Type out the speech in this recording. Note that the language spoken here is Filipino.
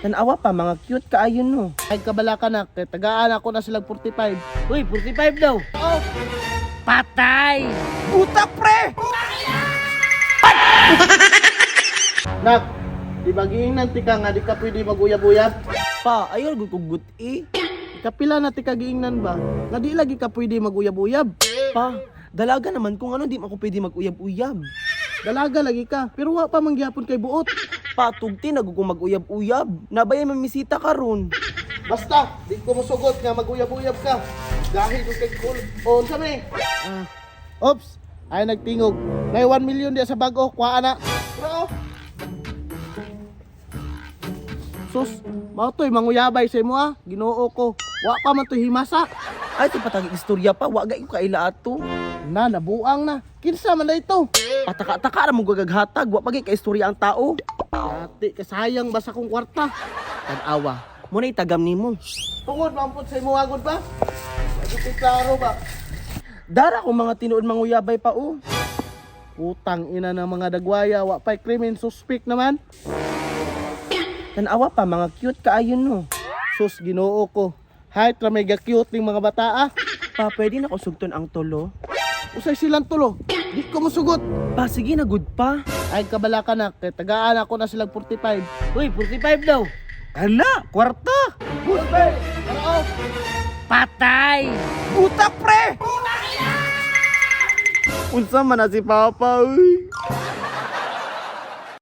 Tanawa pa, mga cute kaayon no. Ay kabala ka na, kay tagaan ako na silang 45. Uy, 45 daw. Oh, Patay! Puta pre! nak, di ba giingnan tika nga di ka pwede maguyab-uyab? Pa, ayaw gugugut eh. Kapila na tika giingnan ba? Nga di lagi ka pwede maguyab-uyab. Pa, dalaga naman kung ano di ako pwede mag-uyab-uyab. Dalaga lagi ka, pero wa pa mangyapon kay buot. Pa, tugti nagugong mag-uyab-uyab. Nabaya mamisita karon. Basta, di ko musugot nga maguyab-uyab ka. Dahil ko kay cool. O, unsa me? Oops, ay nagtingog. May 1 million diya sa bago, kuha na. Bro. Sus, mautoy manguyabay sa imo ah. Ginoo ko. Wa pa man to himasa. Ay, ito pataging istorya pa. Wagay ko kaila ato. Na, nabuang na. Kinsa man na ito? Pataka-taka na mo gagaghatag. Wa pagay ka istorya ang tao. Ati, kasayang ba sa kong kwarta? Tanawa. Muna itagam ni mo. Tungod, mampot sa imo agod ba? Lagi klaro ba? Dara ko mga tinuod manguyabay pa o. Utang ina ng mga dagwaya. Wa pa'y krimen suspect naman. Tanawa pa, mga cute kaayon no. Sus, ginoo ko. Hay, mega cute ng mga bata ah. Pa, pwede na ko sugton ang tulo. Usay silang tulo. Di ko masugot. Pa, sige na good pa. Ay, kabala ka na. Kay tagaan ako na silang 45. Uy, 45 daw. Ala, kwarta. Bulbe. Ano? Patay! Puta pre. Unsa man na si Papa, uy.